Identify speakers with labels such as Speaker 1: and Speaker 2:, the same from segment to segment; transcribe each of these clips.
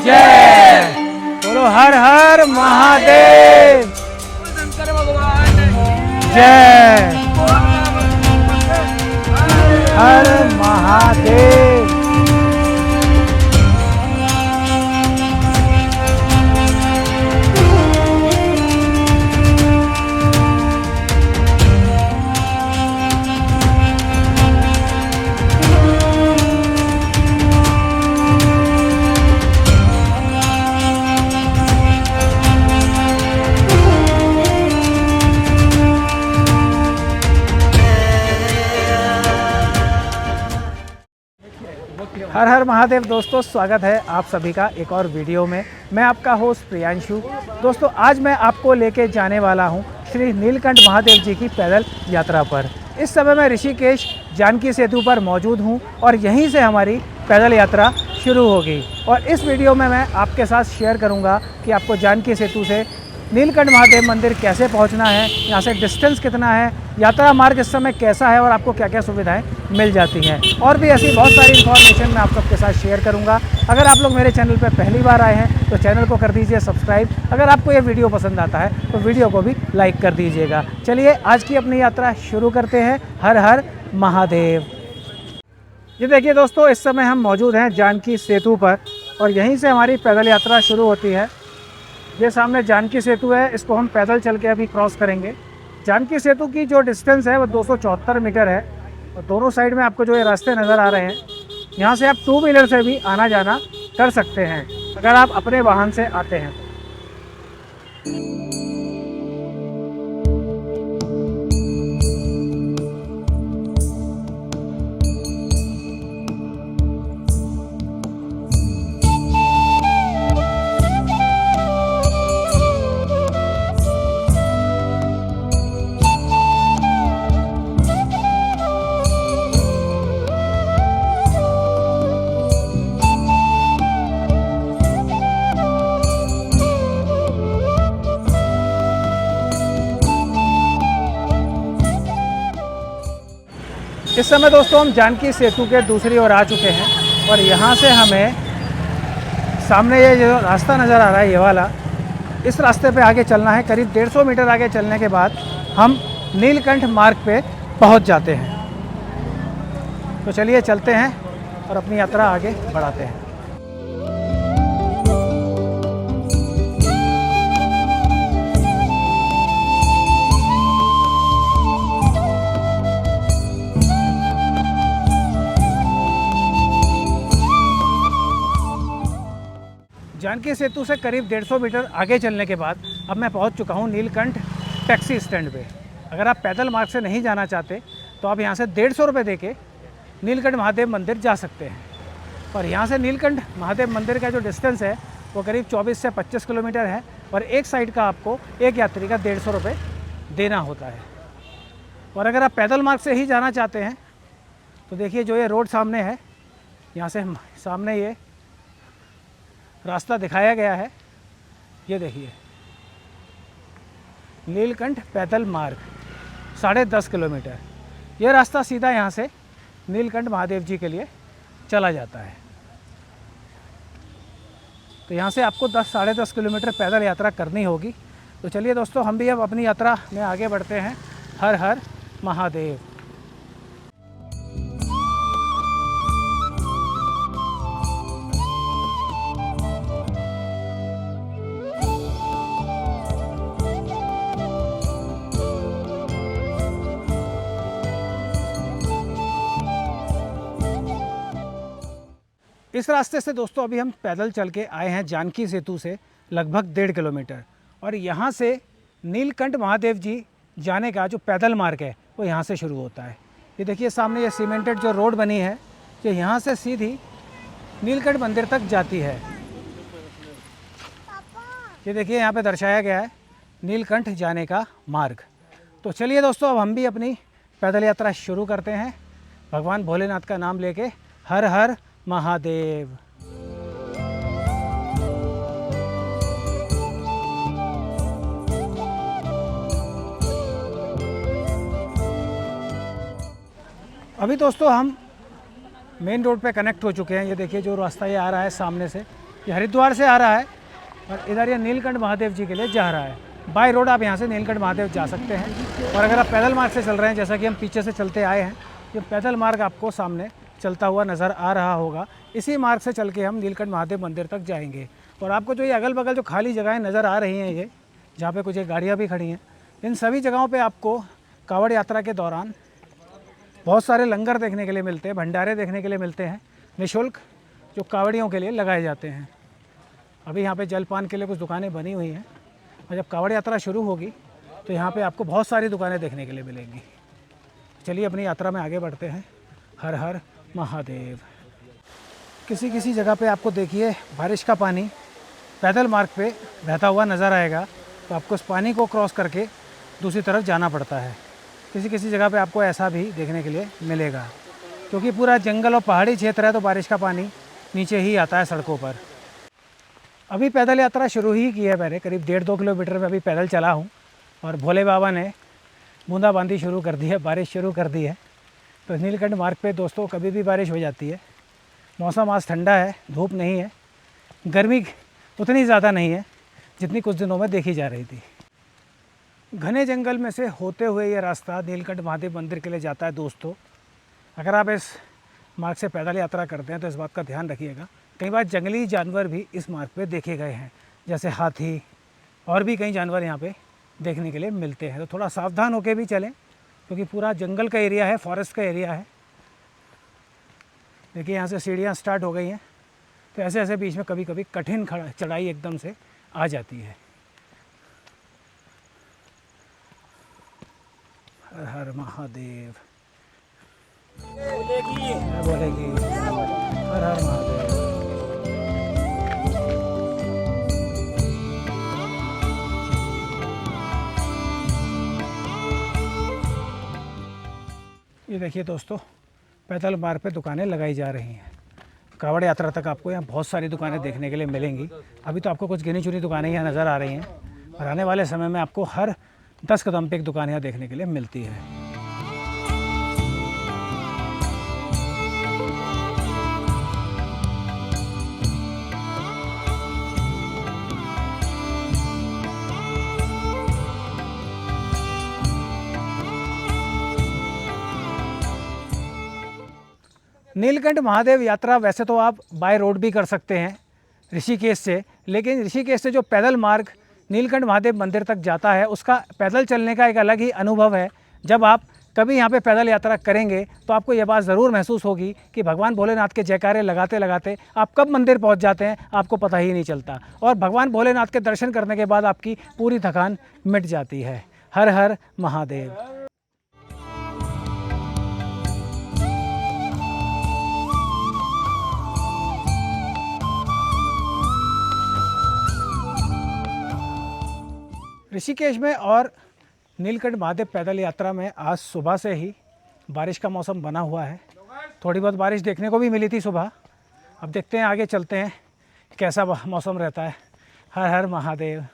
Speaker 1: जय। बोलो हर हर महादेव।
Speaker 2: शंकर भगवान
Speaker 1: जय। हर महादेव। हर हर महादेव दोस्तों, स्वागत है आप सभी का एक और वीडियो में। मैं आपका होस्ट प्रियांशु। दोस्तों आज मैं आपको लेके जाने वाला हूं श्री नीलकंठ महादेव जी की पैदल यात्रा पर। इस समय मैं ऋषिकेश जानकी सेतु पर मौजूद हूं और यहीं से हमारी पैदल यात्रा शुरू होगी। और इस वीडियो में मैं आपके साथ शेयर करूंगा कि आपको जानकी सेतु से नीलकंठ महादेव मंदिर कैसे पहुंचना है, यहाँ से डिस्टेंस कितना है, यात्रा मार्ग इस समय कैसा है और आपको क्या क्या सुविधाएं मिल जाती हैं। और भी ऐसी बहुत सारी इन्फॉर्मेशन मैं आप सबके साथ शेयर करूंगा। अगर आप लोग मेरे चैनल पर पहली बार आए हैं तो चैनल को कर दीजिए सब्सक्राइब। अगर आपको ये वीडियो पसंद आता है तो वीडियो को भी लाइक कर दीजिएगा। चलिए आज की अपनी यात्रा शुरू करते हैं। हर हर महादेव। ये देखिए दोस्तों, इस समय हम मौजूद हैं जानकी सेतु पर और यहीं से हमारी पैदल यात्रा शुरू होती है। ये सामने जानकी सेतु है, इसको हम पैदल चल के अभी क्रॉस करेंगे। जानकी सेतु की जो डिस्टेंस है वो 274 मीटर है और दोनों साइड में आपको जो ये रास्ते नज़र आ रहे हैं, यहाँ से आप 2 व्हीलर से भी आना जाना कर सकते हैं अगर आप अपने वाहन से आते हैं। इस समय दोस्तों हम जानकी सेतु के दूसरी ओर आ चुके हैं और यहाँ से हमें सामने ये जो रास्ता नज़र आ रहा है, ये वाला, इस रास्ते पे आगे चलना है। करीब 150 मीटर आगे चलने के बाद हम नीलकंठ मार्ग पे पहुँच जाते हैं। तो चलिए चलते हैं और अपनी यात्रा आगे बढ़ाते हैं। जानकी सेतु से करीब 150 मीटर आगे चलने के बाद अब मैं पहुंच चुका हूं नीलकंठ टैक्सी स्टैंड पे। अगर आप पैदल मार्ग से नहीं जाना चाहते तो आप यहां से 150 रुपये दे के नीलकंठ महादेव मंदिर जा सकते हैं। और यहां से नीलकंठ महादेव मंदिर का जो डिस्टेंस है वो करीब 24 से 25 किलोमीटर है और एक साइड का आपको एक यात्री का 150 रुपये देना होता है। और अगर आप पैदल मार्ग से ही जाना चाहते हैं तो देखिए जो ये रोड सामने है, यहाँ से सामने ये रास्ता दिखाया गया है, ये देखिए नीलकंठ पैदल मार्ग 10.5 किलोमीटर। ये रास्ता सीधा यहाँ से नीलकंठ महादेव जी के लिए चला जाता है। तो यहाँ से आपको 10-10.5 किलोमीटर पैदल यात्रा करनी होगी। तो चलिए दोस्तों हम भी अब अपनी यात्रा में आगे बढ़ते हैं। हर हर महादेव। इस रास्ते से दोस्तों अभी हम पैदल चल के आए हैं जानकी सेतु से लगभग 1.5 किलोमीटर और यहाँ से नीलकंठ महादेव जी जाने का जो पैदल मार्ग है वो यहाँ से शुरू होता है। ये देखिए सामने ये सीमेंटेड जो रोड बनी है, जो यहाँ से सीधी नीलकंठ मंदिर तक जाती है। ये देखिए यहाँ पे दर्शाया गया है नीलकंठ जाने का मार्ग। तो चलिए दोस्तों अब हम भी अपनी पैदल यात्रा शुरू करते हैं भगवान भोलेनाथ का नाम लेके। हर हर महादेव। अभी दोस्तों हम मेन रोड पे कनेक्ट हो चुके हैं। ये देखिए जो रास्ता ये आ रहा है सामने से, ये हरिद्वार से आ रहा है और इधर ये नीलकंठ महादेव जी के लिए जा रहा है। बाय रोड आप यहाँ से नीलकंठ महादेव जा सकते हैं, और अगर आप पैदल मार्ग से चल रहे हैं, जैसा कि हम पीछे से चलते आए हैं, ये पैदल मार्ग आपको सामने चलता हुआ नज़र आ रहा होगा। इसी मार्ग से चल के हम नीलकंठ महादेव मंदिर तक जाएंगे। और आपको जो ये अगल बगल जो खाली जगहें नज़र आ रही हैं, ये जहाँ पे कुछ गाड़ियाँ भी खड़ी हैं, इन सभी जगहों पे आपको कांवड़ यात्रा के दौरान बहुत सारे लंगर देखने के लिए मिलते हैं, भंडारे देखने के लिए मिलते हैं निःशुल्क, जो कांवड़ियों के लिए लगाए जाते हैं। अभी यहाँ पे जलपान के लिए कुछ दुकानें बनी हुई हैं, और जब कांवड़ यात्रा शुरू होगी तो यहाँ पे आपको बहुत सारी दुकानें देखने के लिए मिलेंगी। चलिए अपनी यात्रा में आगे बढ़ते हैं। हर हर महादेव। किसी किसी जगह पे आपको देखिए बारिश का पानी पैदल मार्ग पे बहता हुआ नज़र आएगा, तो आपको उस पानी को क्रॉस करके दूसरी तरफ जाना पड़ता है। किसी किसी जगह पे आपको ऐसा भी देखने के लिए मिलेगा, क्योंकि पूरा जंगल और पहाड़ी क्षेत्र है, तो बारिश का पानी नीचे ही आता है सड़कों पर। अभी पैदल यात्रा शुरू ही की है मैंने, करीब 1.5-2 किलोमीटर में अभी पैदल चला हूँ, और भोले बाबा ने बूंदाबांदी शुरू कर दी है, बारिश शुरू कर दी है। तो नीलकंठ मार्ग पे दोस्तों कभी भी बारिश हो जाती है। मौसम आज ठंडा है, धूप नहीं है, गर्मी उतनी ज़्यादा नहीं है जितनी कुछ दिनों में देखी जा रही थी। घने जंगल में से होते हुए ये रास्ता नीलकंठ महादेव मंदिर के लिए जाता है। दोस्तों अगर आप इस मार्ग से पैदल यात्रा करते हैं तो इस बात का ध्यान रखिएगा, कई बार जंगली जानवर भी इस मार्ग पे देखे गए हैं, जैसे हाथी और भी कई जानवर यहाँ पे देखने के लिए मिलते हैं। तो थोड़ा सावधान होकर भी चलें, क्योंकि पूरा जंगल का एरिया है, फॉरेस्ट का एरिया है। देखिए यहाँ से सीढ़ियाँ स्टार्ट हो गई हैं, तो ऐसे ऐसे बीच में कभी कभी कठिन चढ़ाई एकदम से आ जाती है। हर हर महादेव। बोलेगी हर हर महादेव। ये देखिए दोस्तों, पैदल मार्ग पे दुकानें लगाई जा रही हैं। कांवड़ यात्रा तक आपको यहाँ बहुत सारी दुकानें देखने के लिए मिलेंगी। अभी तो आपको कुछ गिनी चुनी दुकानें यहाँ नज़र आ रही हैं, और आने वाले समय में आपको हर 10 कदम पे एक दुकान यहाँ देखने के लिए मिलती है। नीलकंठ महादेव यात्रा वैसे तो आप बाय रोड भी कर सकते हैं ऋषिकेश से, लेकिन ऋषिकेश से जो पैदल मार्ग नीलकंठ महादेव मंदिर तक जाता है, उसका पैदल चलने का एक अलग ही अनुभव है। जब आप कभी यहाँ पे पैदल यात्रा करेंगे तो आपको यह बात ज़रूर महसूस होगी कि भगवान भोलेनाथ के जयकारे लगाते लगाते आप कब मंदिर पहुँच जाते हैं आपको पता ही नहीं चलता, और भगवान भोलेनाथ के दर्शन करने के बाद आपकी पूरी थकान मिट जाती है। हर हर महादेव। ऋषिकेश में और नीलकंठ महादेव पैदल यात्रा में आज सुबह से ही बारिश का मौसम बना हुआ है। थोड़ी बहुत बारिश देखने को भी मिली थी सुबह। अब देखते हैं, आगे चलते हैं कैसा मौसम रहता है। हर हर महादेव।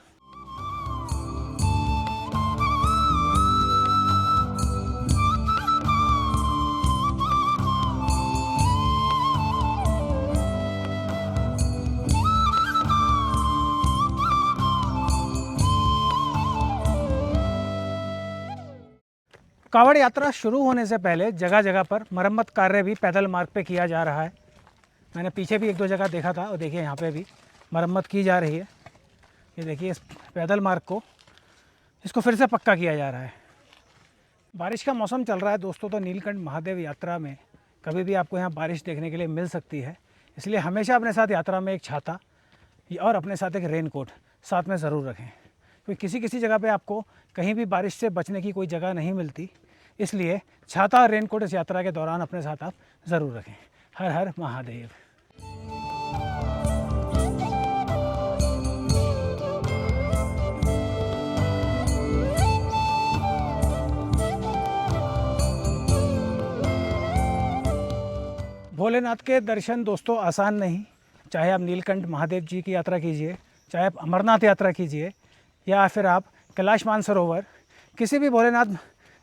Speaker 1: कांवड़ यात्रा शुरू होने से पहले जगह जगह पर मरम्मत कार्य भी पैदल मार्ग पे किया जा रहा है। मैंने पीछे भी 1-2 जगह देखा था, और देखिए यहाँ पे भी मरम्मत की जा रही है। ये देखिए इस पैदल मार्ग को, इसको फिर से पक्का किया जा रहा है। बारिश का मौसम चल रहा है दोस्तों, तो नीलकंठ महादेव यात्रा में कभी भी आपको यहाँ बारिश देखने के लिए मिल सकती है। इसलिए हमेशा अपने साथ यात्रा में एक छाता और अपने साथ एक रेनकोट साथ में ज़रूर रखें, क्योंकि किसी किसी जगह पे आपको कहीं भी बारिश से बचने की कोई जगह नहीं मिलती। इसलिए छाता और रेनकोट इस यात्रा के दौरान अपने साथ आप ज़रूर रखें। हर हर महादेव। भोलेनाथ के दर्शन दोस्तों आसान नहीं। चाहे आप नीलकंठ महादेव जी की यात्रा कीजिए, चाहे आप अमरनाथ यात्रा कीजिए, या फिर आप कैलाश मानसरोवर, किसी भी भोलेनाथ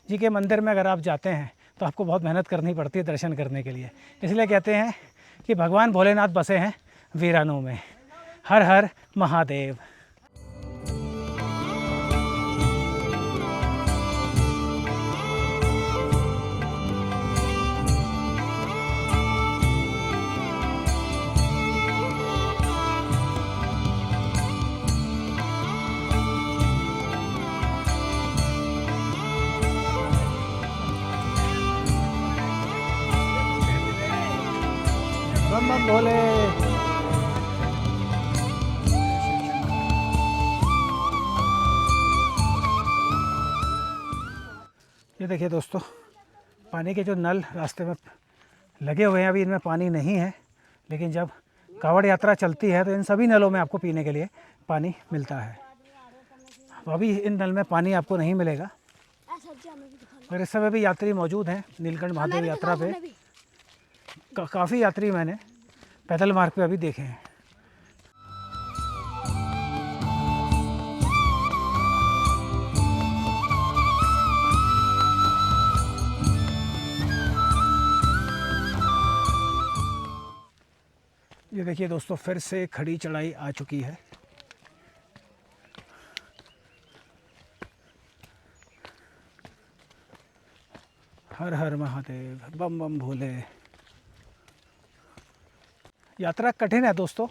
Speaker 1: जी के मंदिर में अगर आप जाते हैं तो आपको बहुत मेहनत करनी पड़ती है दर्शन करने के लिए। इसलिए कहते हैं कि भगवान भोलेनाथ बसे हैं वीरानों में। हर हर महादेव। बम बम भोले। ये देखिए दोस्तों, पानी के जो नल रास्ते में लगे हुए हैं, अभी इनमें पानी नहीं है, लेकिन जब कावड़ यात्रा चलती है तो इन सभी नलों में आपको पीने के लिए पानी मिलता है। अभी इन नल में पानी आपको नहीं मिलेगा, और इस समय भी यात्री मौजूद हैं नीलकंठ महादेव यात्रा पे। काफ़ी यात्री मैंने पैदल मार्ग पे अभी देखे हैं। ये देखिए दोस्तों, फिर से खड़ी चढ़ाई आ चुकी है। हर हर महादेव, बम बम भोले। यात्रा कठिन है दोस्तों,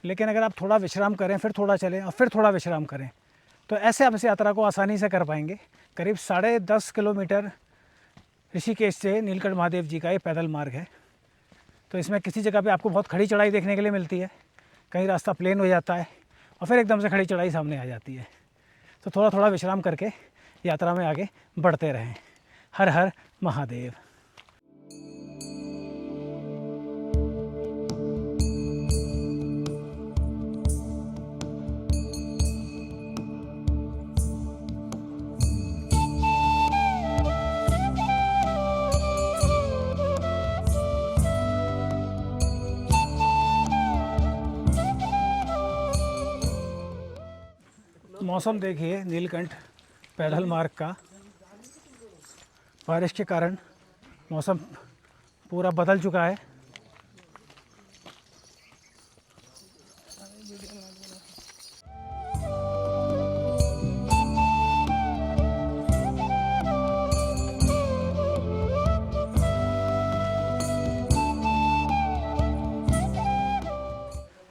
Speaker 1: लेकिन अगर आप थोड़ा विश्राम करें, फिर थोड़ा चलें और फिर थोड़ा विश्राम करें, तो ऐसे आप इस यात्रा को आसानी से कर पाएंगे। करीब 10.5 किलोमीटर ऋषिकेश से नीलकंठ महादेव जी का ये पैदल मार्ग है। तो इसमें किसी जगह पे आपको बहुत खड़ी चढ़ाई देखने के लिए मिलती है, कहीं रास्ता प्लेन हो जाता है और फिर एकदम से खड़ी चढ़ाई सामने आ जाती है। तो थोड़ा थोड़ा विश्राम करके यात्रा में आगे बढ़ते रहें। हर हर महादेव। मौसम देखिए नीलकंठ पैदल मार्ग का, बारिश के कारण मौसम पूरा बदल चुका है।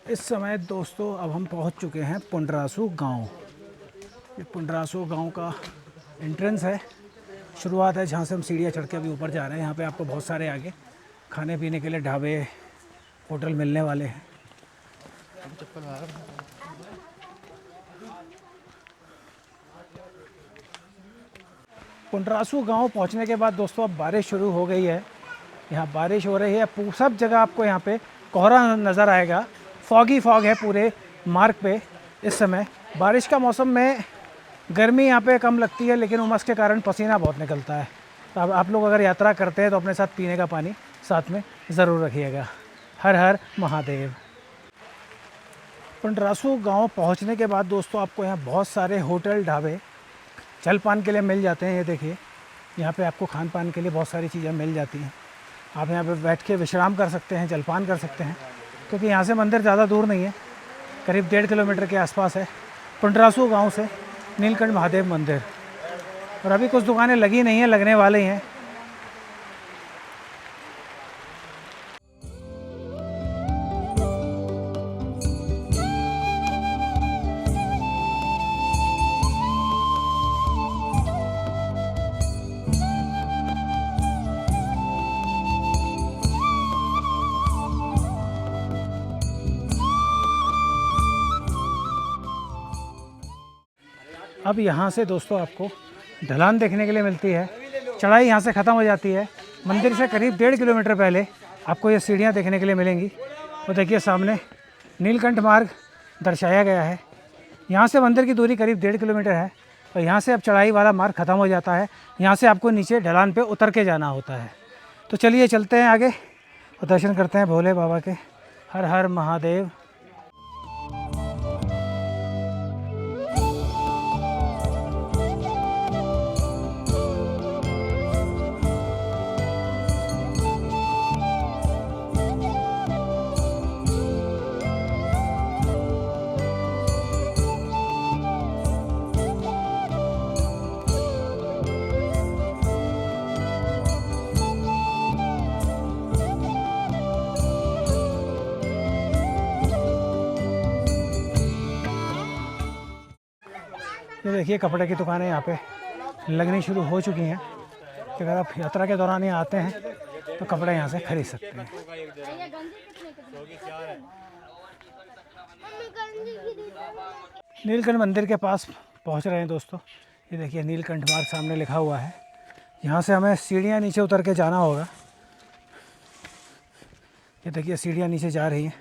Speaker 1: इस समय दोस्तों अब हम पहुंच चुके हैं पुंडरासू गांव। ये पुंडरासू गांव का एंट्रेंस है, शुरुआत है जहाँ से हम सीढ़ियाँ चढ़ के अभी ऊपर जा रहे हैं। यहाँ पे आपको बहुत सारे आगे खाने पीने के लिए ढाबे, होटल मिलने वाले हैं। पुंडरासू गांव पहुँचने के बाद दोस्तों अब बारिश शुरू हो गई है। यहाँ बारिश हो रही है, सब जगह आपको यहाँ पे कोहरा नज़र आएगा। फॉगी फॉग है पूरे मार्ग पे इस समय। बारिश का मौसम में गर्मी यहाँ पे कम लगती है, लेकिन उमस के कारण पसीना बहुत निकलता है। तो अब आप लोग अगर यात्रा करते हैं तो अपने साथ पीने का पानी साथ में ज़रूर रखिएगा। हर हर महादेव। पुंडरासू गांव पहुँचने के बाद दोस्तों आपको यहाँ बहुत सारे होटल, ढाबे जलपान के लिए मिल जाते हैं। ये देखिए, यहाँ पे आपको खान पान के लिए बहुत सारी चीज़ें मिल जाती हैं। आप यहाँ पे बैठ के विश्राम कर सकते हैं, जलपान कर सकते हैं, क्योंकि यहाँ से मंदिर ज़्यादा दूर नहीं है, करीब 1.5 किलोमीटर के आसपास है पुंडरासू गांव से नीलकंठ महादेव मंदिर। और अभी कुछ दुकानें लगी नहीं हैं, लगने वाले हैं। अब यहाँ से दोस्तों आपको ढलान देखने के लिए मिलती है। चढ़ाई यहाँ से ख़त्म हो जाती है। मंदिर से करीब 1.5 किलोमीटर पहले आपको ये सीढ़ियाँ देखने के लिए मिलेंगी। तो देखिए सामने नीलकंठ मार्ग दर्शाया गया है। यहाँ से मंदिर की दूरी करीब 1.5 किलोमीटर है। तो यहाँ से अब चढ़ाई वाला मार्ग ख़त्म हो जाता है। यहाँ से आपको नीचे ढलान पे उतर के जाना होता है। तो चलिए चलते हैं आगे और दर्शन करते हैं भोले बाबा के। हर हर महादेव। ये देखिए कपड़े की दुकानें यहाँ पे लगनी शुरू हो चुकी हैं कि अगर आप यात्रा के दौरान यहाँ आते हैं तो कपड़े यहाँ से खरीद सकते हैं। नीलकंठ मंदिर के पास पहुँच रहे हैं दोस्तों। ये देखिए नीलकंठ मार्ग सामने लिखा हुआ है। यहाँ से हमें सीढ़ियाँ नीचे उतर के जाना होगा। ये देखिए सीढ़ियाँ नीचे जा रही हैं।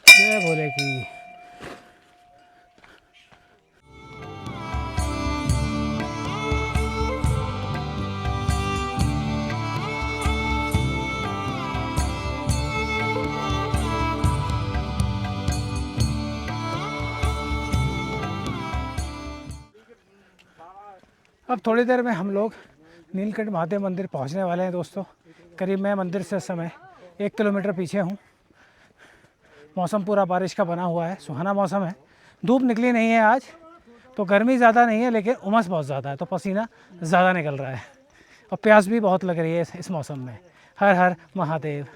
Speaker 1: जय भोले की। अब थोड़ी देर में हम लोग नीलकंठ महादेव मंदिर पहुंचने वाले हैं दोस्तों। करीब मैं मंदिर से इस समय 1 किलोमीटर पीछे हूं। मौसम पूरा बारिश का बना हुआ है, सुहाना मौसम है। धूप निकली नहीं है आज, तो गर्मी ज़्यादा नहीं है लेकिन उमस बहुत ज़्यादा है, तो पसीना ज़्यादा निकल रहा है और प्यास भी बहुत लग रही है इस मौसम में। हर हर महादेव।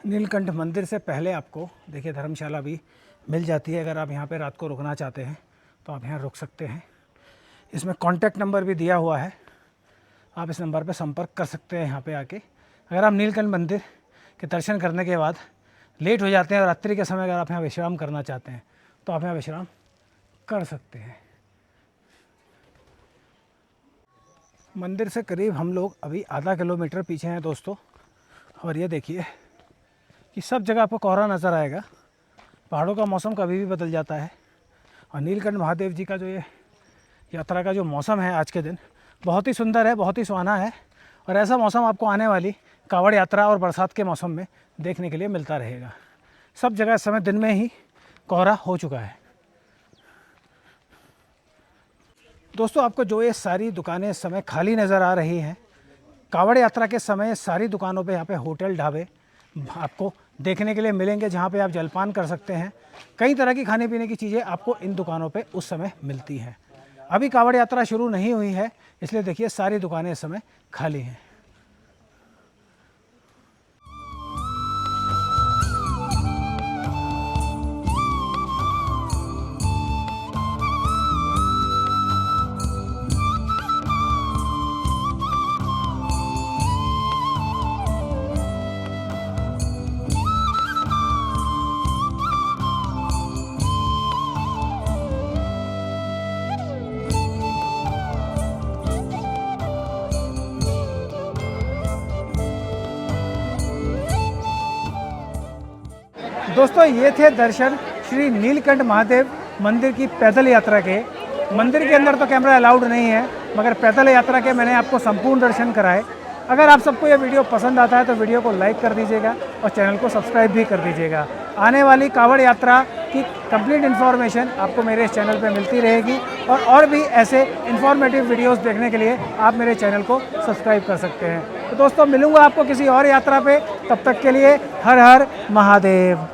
Speaker 1: नीलकंठ मंदिर से पहले आपको देखिए धर्मशाला भी मिल जाती है। अगर आप यहाँ पे रात को रुकना चाहते हैं तो आप यहाँ रुक सकते हैं। इसमें कॉन्टैक्ट नंबर भी दिया हुआ है, आप इस नंबर पे संपर्क कर सकते हैं यहाँ पे आके। अगर आप नीलकंठ मंदिर के दर्शन करने के बाद लेट हो जाते हैं और रात्रि के समय अगर आप यहाँ विश्राम करना चाहते हैं तो आप यहाँ विश्राम कर सकते हैं। मंदिर से करीब हम लोग अभी आधा किलोमीटर पीछे हैं दोस्तों, और ये देखिए कि सब जगह आपको कोहरा नज़र आएगा। पहाड़ों का मौसम कभी भी बदल जाता है, और नीलकंठ महादेव जी का जो ये यात्रा का जो मौसम है आज के दिन बहुत ही सुंदर है, बहुत ही सुहाना है। और ऐसा मौसम आपको आने वाली कांवड़ यात्रा और बरसात के मौसम में देखने के लिए मिलता रहेगा। सब जगह इस समय दिन में ही कोहरा हो चुका है। दोस्तों आपको जो ये सारी दुकानें इस समय खाली नज़र आ रही हैं, कांवड़ यात्रा के समय सारी दुकानों पे यहाँ पे होटल ढाबे आपको देखने के लिए मिलेंगे, जहाँ पे आप जलपान कर सकते हैं। कई तरह की खाने पीने की चीज़ें आपको इन दुकानों पे उस समय मिलती हैं। अभी कांवड़ यात्रा शुरू नहीं हुई है, इसलिए देखिए सारी दुकानें इस समय खाली हैं। दोस्तों ये थे दर्शन श्री नीलकंठ महादेव मंदिर की पैदल यात्रा के। मंदिर के अंदर तो कैमरा अलाउड नहीं है, मगर पैदल यात्रा के मैंने आपको संपूर्ण दर्शन कराए। अगर आप सबको ये वीडियो पसंद आता है तो वीडियो को लाइक कर दीजिएगा और चैनल को सब्सक्राइब भी कर दीजिएगा। आने वाली कांवड़ यात्रा की कंप्लीट इन्फॉर्मेशन आपको मेरे इस चैनल पे मिलती रहेगी, और भी ऐसे इन्फॉर्मेटिव वीडियोस देखने के लिए आप मेरे चैनल को सब्सक्राइब कर सकते हैं। तो दोस्तों मिलूँगा आपको किसी और यात्रा पे, तब तक के लिए हर हर महादेव।